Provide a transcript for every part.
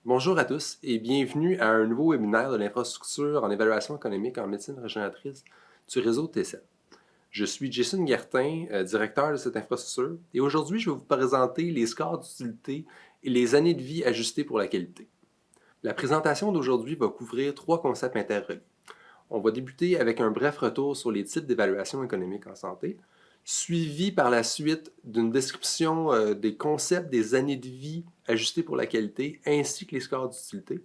Bonjour à tous et bienvenue à un nouveau webinaire de l'infrastructure en évaluation économique en médecine régénératrice du réseau T7. Je suis Jason Guertin, directeur de cette infrastructure, et aujourd'hui je vais vous présenter les scores d'utilité et les années de vie ajustées pour la qualité. La présentation d'aujourd'hui va couvrir trois concepts interreliés. On va débuter avec un bref retour sur les types d'évaluation économique en santé, suivi par la suite d'une description des concepts des années de vie ajustées pour la qualité, ainsi que les scores d'utilité.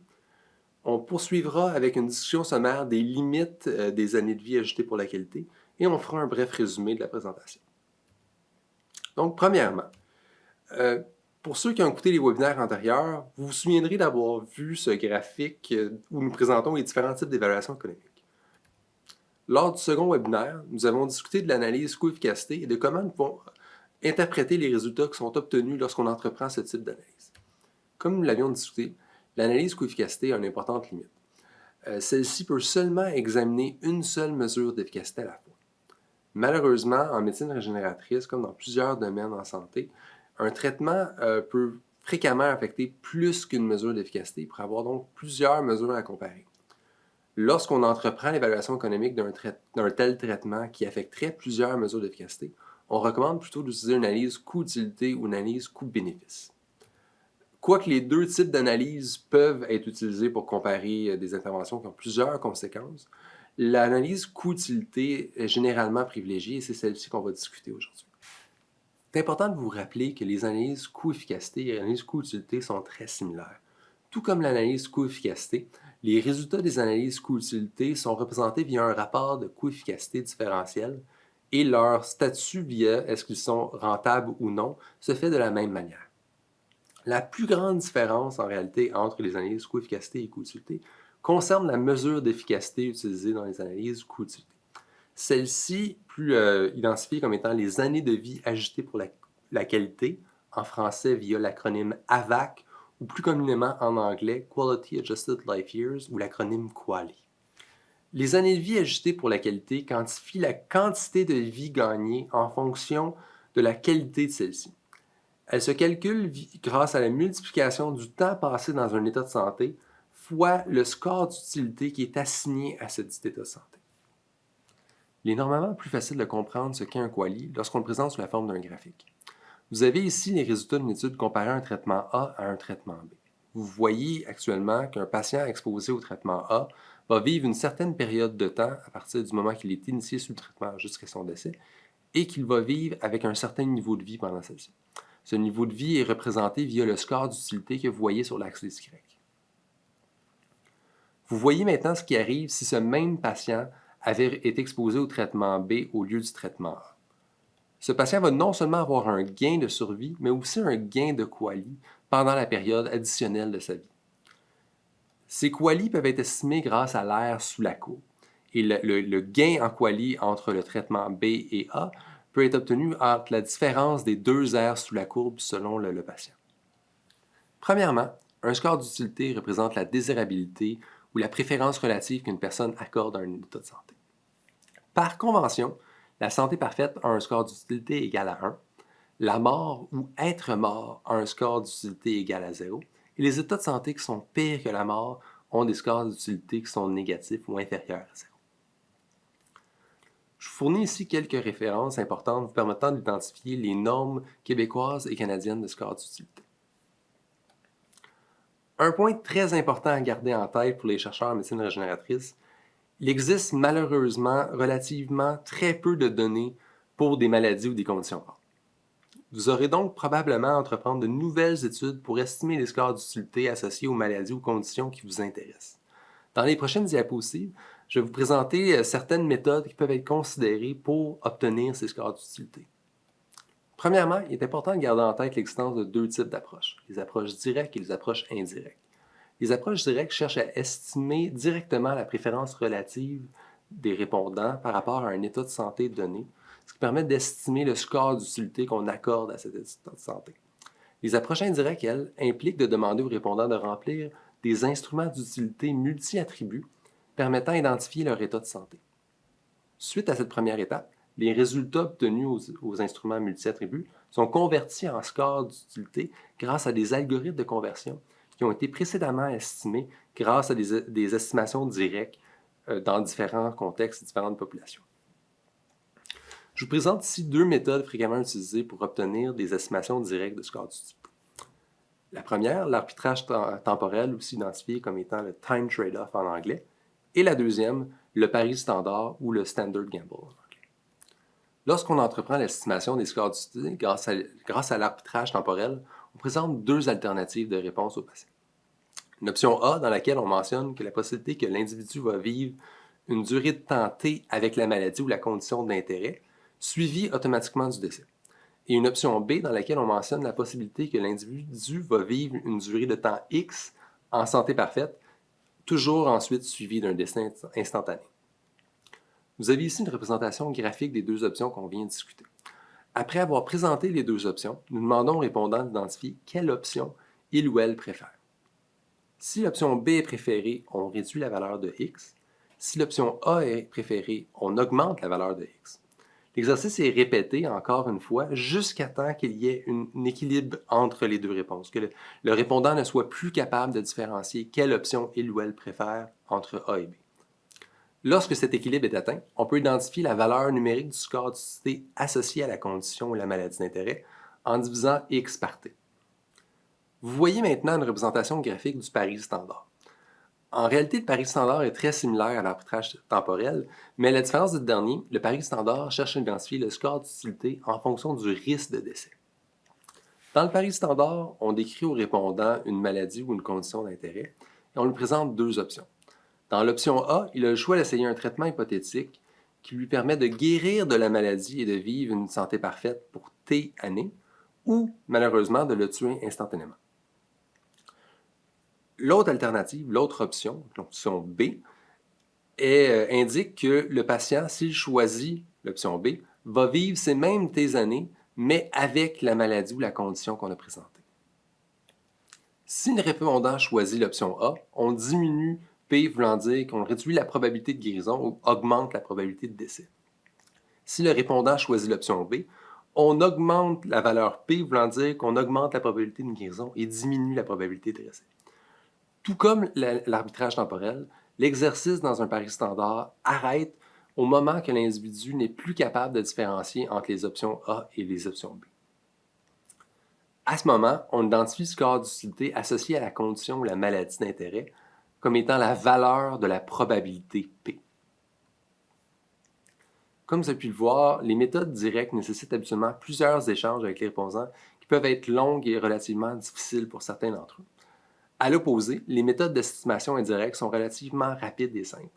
On poursuivra avec une discussion sommaire des limites des années de vie ajustées pour la qualité, et on fera un bref résumé de la présentation. Donc, premièrement, pour ceux qui ont écouté les webinaires antérieurs, vous vous souviendrez d'avoir vu ce graphique où nous présentons les différents types d'évaluation économique. Lors du second webinaire, nous avons discuté de l'analyse coût-efficacité et de comment nous pouvons interpréter les résultats qui sont obtenus lorsqu'on entreprend ce type d'analyse. Comme nous l'avions discuté, l'analyse coût-efficacité a une importante limite. Celle-ci peut seulement examiner une seule mesure d'efficacité à la fois. Malheureusement, en médecine régénératrice, comme dans plusieurs domaines en santé, un traitement peut fréquemment affecter plus qu'une mesure d'efficacité pour avoir donc plusieurs mesures à comparer. Lorsqu'on entreprend l'évaluation économique d'un tel traitement qui affecterait plusieurs mesures d'efficacité, on recommande plutôt d'utiliser une analyse coût-utilité ou une analyse coût-bénéfice. Quoique les deux types d'analyse peuvent être utilisés pour comparer des interventions qui ont plusieurs conséquences, l'analyse coût-utilité est généralement privilégiée et c'est celle-ci qu'on va discuter aujourd'hui. C'est important de vous rappeler que les analyses coût-efficacité et l'analyse coût-utilité sont très similaires. Tout comme l'analyse coût-efficacité, les résultats des analyses coût-utilité sont représentés via un rapport de coût-efficacité différentiel et leur statut via est-ce qu'ils sont rentables ou non se fait de la même manière. La plus grande différence en réalité entre les analyses coût-efficacité et coût-utilité concerne la mesure d'efficacité utilisée dans les analyses coût-utilité. Celle-ci, plus identifiée comme étant les années de vie ajustées pour la qualité, en français via l'acronyme AVAC, ou plus communément en anglais Quality Adjusted Life Years, ou l'acronyme QALY. Les années de vie ajustées pour la qualité quantifient la quantité de vie gagnée en fonction de la qualité de celle-ci. Elle se calcule grâce à la multiplication du temps passé dans un état de santé fois le score d'utilité qui est assigné à cet état de santé. Il est normalement plus facile de comprendre ce qu'est un QALY lorsqu'on le présente sous la forme d'un graphique. Vous avez ici les résultats d'une étude comparant un traitement A à un traitement B. Vous voyez actuellement qu'un patient exposé au traitement A va vivre une certaine période de temps à partir du moment qu'il est initié sous le traitement jusqu'à son décès et qu'il va vivre avec un certain niveau de vie pendant celle-ci. Ce niveau de vie est représenté via le score d'utilité que vous voyez sur l'axe des Y. Vous voyez maintenant ce qui arrive si ce même patient avait été exposé au traitement B au lieu du traitement A. Ce patient va non seulement avoir un gain de survie, mais aussi un gain de QALY pendant la période additionnelle de sa vie. Ces QALY peuvent être estimés grâce à l'aire sous la courbe. Et le gain en QALY entre le traitement B et A peut être obtenu entre la différence des deux aires sous la courbe selon le patient. Premièrement, un score d'utilité représente la désirabilité ou la préférence relative qu'une personne accorde à un état de santé. Par convention, la santé parfaite a un score d'utilité égal à 1, la mort ou être mort a un score d'utilité égal à 0, et les états de santé qui sont pires que la mort ont des scores d'utilité qui sont négatifs ou inférieurs à 0. Je vous fournis ici quelques références importantes vous permettant d'identifier les normes québécoises et canadiennes de score d'utilité. Un point très important à garder en tête pour les chercheurs en médecine régénératrice, il existe malheureusement relativement très peu de données pour des maladies ou des conditions rares. Vous aurez donc probablement à entreprendre de nouvelles études pour estimer les scores d'utilité associés aux maladies ou conditions qui vous intéressent. Dans les prochaines diapositives, je vais vous présenter certaines méthodes qui peuvent être considérées pour obtenir ces scores d'utilité. Premièrement, il est important de garder en tête l'existence de deux types d'approches, les approches directes et les approches indirectes. Les approches directes cherchent à estimer directement la préférence relative des répondants par rapport à un état de santé donné, ce qui permet d'estimer le score d'utilité qu'on accorde à cet état de santé. Les approches indirectes, elles, impliquent de demander aux répondants de remplir des instruments d'utilité multi-attributs permettant d'identifier leur état de santé. Suite à cette première étape, les résultats obtenus aux instruments multi-attributs sont convertis en scores d'utilité grâce à des algorithmes de conversion qui ont été précédemment estimés grâce à des estimations directes dans différents contextes et différentes populations. Je vous présente ici deux méthodes fréquemment utilisées pour obtenir des estimations directes de score d'utilité. La première, l'arbitrage temporel, aussi identifié comme étant le time trade-off en anglais, et la deuxième, le pari standard ou le standard gamble en anglais. Lorsqu'on entreprend l'estimation des scores d'utilité grâce à l'arbitrage temporel, on présente deux alternatives de réponse au patient. Une option A dans laquelle on mentionne que la possibilité que l'individu va vivre une durée de temps T avec la maladie ou la condition d'intérêt, suivie automatiquement du décès. Et une option B dans laquelle on mentionne la possibilité que l'individu va vivre une durée de temps X en santé parfaite, toujours ensuite suivie d'un décès instantané. Vous avez ici une représentation graphique des deux options qu'on vient de discuter. Après avoir présenté les deux options, nous demandons au répondant d'identifier quelle option il ou elle préfère. Si l'option B est préférée, on réduit la valeur de X. Si l'option A est préférée, on augmente la valeur de X. L'exercice est répété encore une fois jusqu'à temps qu'il y ait un équilibre entre les deux réponses, que le répondant ne soit plus capable de différencier quelle option il ou elle préfère entre A et B. Lorsque cet équilibre est atteint, on peut identifier la valeur numérique du score d'utilité associé à la condition ou la maladie d'intérêt en divisant X par T. Vous voyez maintenant une représentation graphique du pari standard. En réalité, le pari standard est très similaire à l'arbitrage temporel, mais la différence du dernier, le pari standard cherche à identifier le score d'utilité en fonction du risque de décès. Dans le pari standard, on décrit au répondant une maladie ou une condition d'intérêt et on lui présente deux options. Dans l'option A, il a le choix d'essayer un traitement hypothétique qui lui permet de guérir de la maladie et de vivre une santé parfaite pour T années, ou malheureusement de le tuer instantanément. L'autre alternative, l'autre option, l'option B, indique que le patient, s'il choisit l'option B, va vivre ces mêmes T années, mais avec la maladie ou la condition qu'on a présentée. Si le répondant choisit l'option A, on diminue P voulant dire qu'on réduit la probabilité de guérison ou augmente la probabilité de décès. Si le répondant choisit l'option B, on augmente la valeur P voulant dire qu'on augmente la probabilité de guérison et diminue la probabilité de décès. Tout comme l'arbitrage temporel, l'exercice dans un pari standard arrête au moment que l'individu n'est plus capable de différencier entre les options A et les options B. À ce moment, on identifie le score d'utilité associé à la condition ou la maladie d'intérêt comme étant la valeur de la probabilité P. Comme vous avez pu le voir, les méthodes directes nécessitent habituellement plusieurs échanges avec les répondants qui peuvent être longues et relativement difficiles pour certains d'entre eux. À l'opposé, les méthodes d'estimation indirecte sont relativement rapides et simples.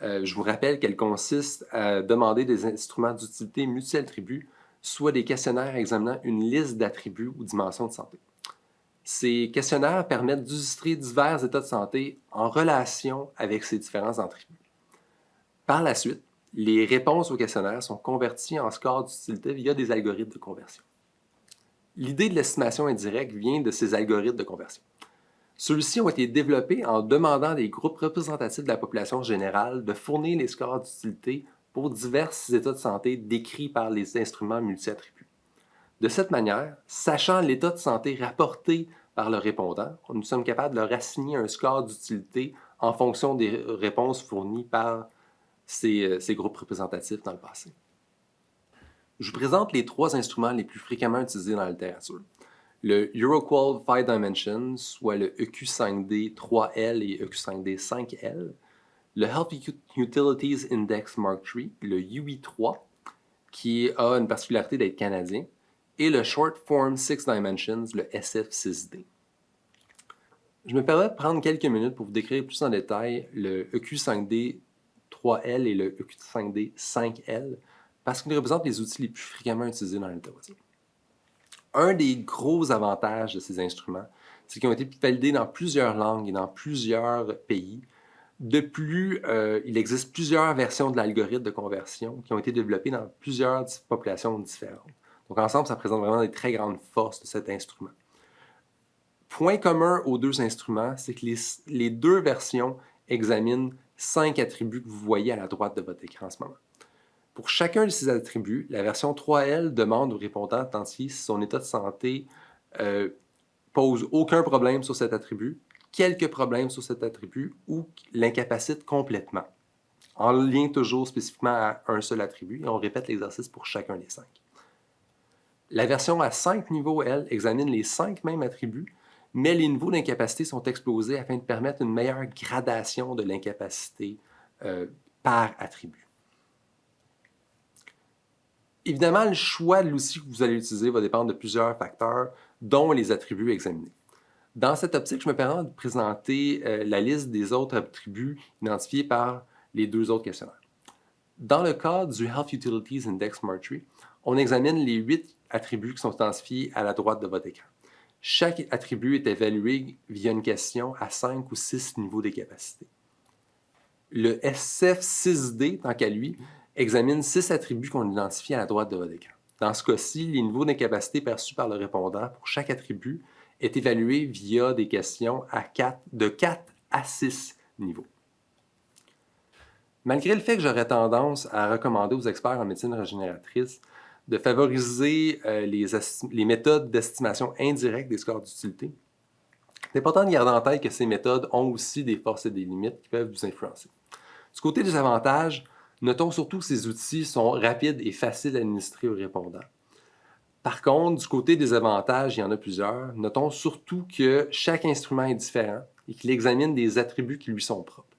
Je vous rappelle qu'elles consistent à demander des instruments d'utilité multi-attributs, soit des questionnaires examinant une liste d'attributs ou dimensions de santé. Ces questionnaires permettent d'illustrer divers états de santé en relation avec ces différents attributs. Par la suite, les réponses aux questionnaires sont converties en scores d'utilité via des algorithmes de conversion. L'idée de l'estimation indirecte vient de ces algorithmes de conversion. Ceux-ci ont été développés en demandant à des groupes représentatifs de la population générale de fournir les scores d'utilité pour divers états de santé décrits par les instruments multi-attributs. De cette manière, sachant l'état de santé rapporté par le répondant, nous sommes capables de leur assigner un score d'utilité en fonction des réponses fournies par ces groupes représentatifs dans le passé. Je vous présente les trois instruments les plus fréquemment utilisés dans la littérature. Le EuroQual 5 Dimensions, soit le EQ5D 3L et EQ5D 5L, le Health Utilities Index Mark III, le UI3, qui a une particularité d'être canadien, et le Short Form 6 Dimensions, le SF6D. Je me permets de prendre quelques minutes pour vous décrire plus en détail le EQ5D 3L et le EQ5D 5L, parce qu'ils représentent les outils les plus fréquemment utilisés dans la littérature. Un des gros avantages de ces instruments, c'est qu'ils ont été validés dans plusieurs langues et dans plusieurs pays. De plus, il existe plusieurs versions de l'algorithme de conversion qui ont été développées dans plusieurs populations différentes. Donc ensemble, ça présente vraiment des très grandes forces de cet instrument. Point commun aux deux instruments, c'est que les deux versions examinent 5 attributs que vous voyez à la droite de votre écran en ce moment. Pour chacun de ces attributs, la version 3L demande au répondant d'identifier si son état de santé pose aucun problème sur cet attribut, quelques problèmes sur cet attribut ou l'incapacite complètement, en lien toujours spécifiquement à un seul attribut, et on répète l'exercice pour chacun des 5. La version à 5 niveaux, elle, examine les 5 mêmes attributs, mais les niveaux d'incapacité sont explosés afin de permettre une meilleure gradation de l'incapacité par attribut. Évidemment, le choix de l'outil que vous allez utiliser va dépendre de plusieurs facteurs, dont les attributs examinés. Dans cette optique, je me permets de présenter la liste des autres attributs identifiés par les 2 autres questionnaires. Dans le cas du Health Utilities Index Mercury, on examine les 8 attributs qui sont identifiés à la droite de votre écran. Chaque attribut est évalué via une question à 5 ou 6 niveaux de capacité. Le SF6D, tant qu'à lui, examine 6 attributs qu'on identifie à la droite de votre écran. Dans ce cas-ci, les niveaux d'incapacité perçus par le répondant pour chaque attribut est évalué via des questions de 4 à 6 niveaux. Malgré le fait que j'aurais tendance à recommander aux experts en médecine régénératrice de favoriser les méthodes d'estimation indirecte des scores d'utilité, c'est important de garder en tête que ces méthodes ont aussi des forces et des limites qui peuvent vous influencer. Du côté des avantages, notons surtout que ces outils sont rapides et faciles à administrer aux répondants. Par contre, du côté des avantages, il y en a plusieurs. Notons surtout que chaque instrument est différent et qu'il examine des attributs qui lui sont propres.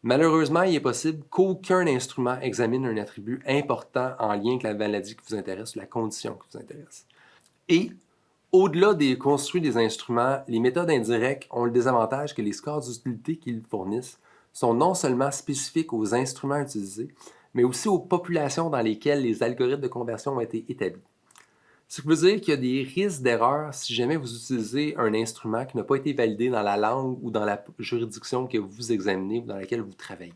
Malheureusement, il est possible qu'aucun instrument examine un attribut important en lien avec la maladie qui vous intéresse ou la condition qui vous intéresse. Et, au-delà des construits des instruments, les méthodes indirectes ont le désavantage que les scores d'utilité qu'ils fournissent sont non seulement spécifiques aux instruments utilisés, mais aussi aux populations dans lesquelles les algorithmes de conversion ont été établis. Ce qui veut dire qu'il y a des risques d'erreur si jamais vous utilisez un instrument qui n'a pas été validé dans la langue ou dans la juridiction que vous examinez ou dans laquelle vous travaillez.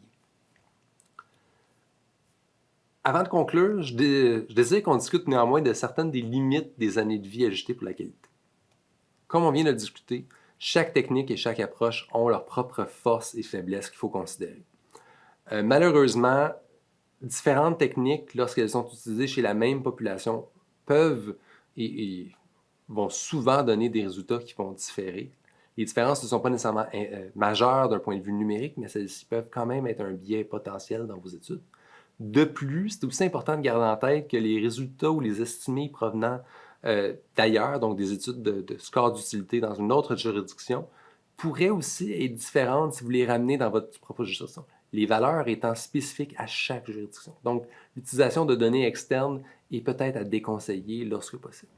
Avant de conclure, je désire qu'on discute néanmoins de certaines des limites des années de vie ajustées pour la qualité. Comme on vient de le discuter, chaque technique et chaque approche ont leurs propres forces et faiblesses qu'il faut considérer. Malheureusement, différentes techniques, lorsqu'elles sont utilisées chez la même population, peuvent et vont souvent donner des résultats qui vont différer. Les différences ne sont pas nécessairement majeures d'un point de vue numérique, mais celles-ci peuvent quand même être un biais potentiel dans vos études. De plus, c'est aussi important de garder en tête que les résultats ou les estimés provenant d'ailleurs, donc des études de score d'utilité dans une autre juridiction, pourraient aussi être différentes si vous les ramenez dans votre propre juridiction, les valeurs étant spécifiques à chaque juridiction. Donc, l'utilisation de données externes est peut-être à déconseiller lorsque possible.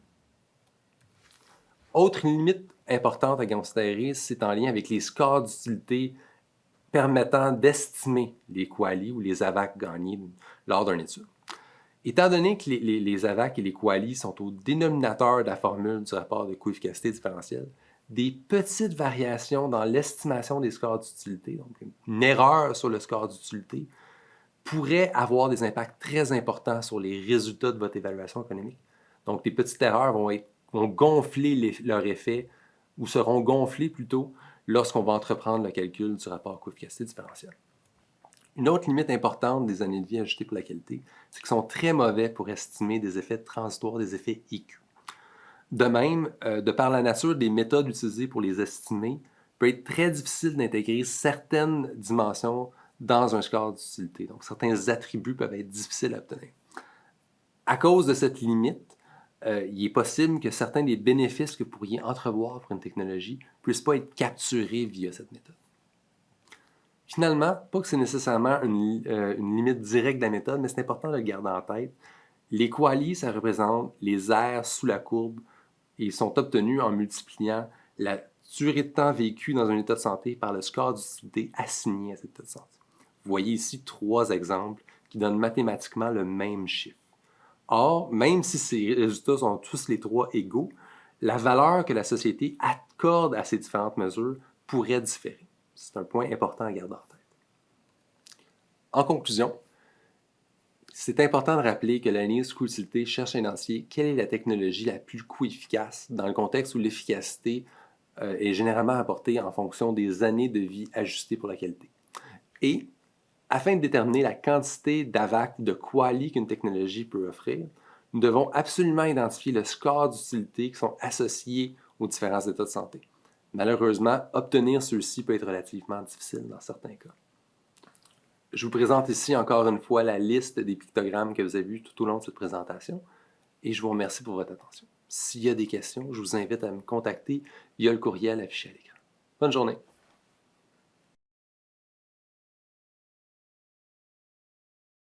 Autre limite importante à considérer, c'est en lien avec les scores d'utilité permettant d'estimer les QALY ou les AVAC gagnés lors d'une étude. Étant donné que les AVAC et les QALY sont au dénominateur de la formule du rapport de coefficacité différentielle, des petites variations dans l'estimation des scores d'utilité, donc une erreur sur le score d'utilité, pourrait avoir des impacts très importants sur les résultats de votre évaluation économique. Donc, des petites erreurs vont gonfler leur effet, ou seront gonflées plutôt, lorsqu'on va entreprendre le calcul du rapport coefficacité différentielle. Une autre limite importante des années de vie ajustées pour la qualité, c'est qu'ils sont très mauvais pour estimer des effets transitoires, des effets écus. De même, de par la nature des méthodes utilisées pour les estimer, il peut être très difficile d'intégrer certaines dimensions dans un score d'utilité. Donc, certains attributs peuvent être difficiles à obtenir. À cause de cette limite, il est possible que certains des bénéfices que vous pourriez entrevoir pour une technologie ne puissent pas être capturés via cette méthode. Finalement, pas que c'est nécessairement une limite directe de la méthode, mais c'est important de le garder en tête. Les QALY, ça représente les aires sous la courbe et ils sont obtenus en multipliant la durée de temps vécue dans un état de santé par le score d'utilité assigné à cet état de santé. Vous voyez ici 3 exemples qui donnent mathématiquement le même chiffre. Or, même si ces résultats sont tous les 3 égaux, la valeur que la société accorde à ces différentes mesures pourrait différer. C'est un point important à garder en tête. En conclusion, c'est important de rappeler que l'analyse coût-utilité cherche à identifier quelle est la technologie la plus coût-efficace dans le contexte où l'efficacité est généralement apportée en fonction des années de vie ajustées pour la qualité. Et, afin de déterminer la quantité d'AVAC, de QALY qu'une technologie peut offrir, Nous devons absolument identifier le score d'utilité qui sont associés aux différents états de santé. Malheureusement, obtenir ceux-ci peut être relativement difficile dans certains cas. Je vous présente ici encore une fois la liste des pictogrammes que vous avez vus tout au long de cette présentation et je vous remercie pour votre attention. S'il y a des questions, je vous invite à me contacter via le courriel affiché à l'écran. Bonne journée!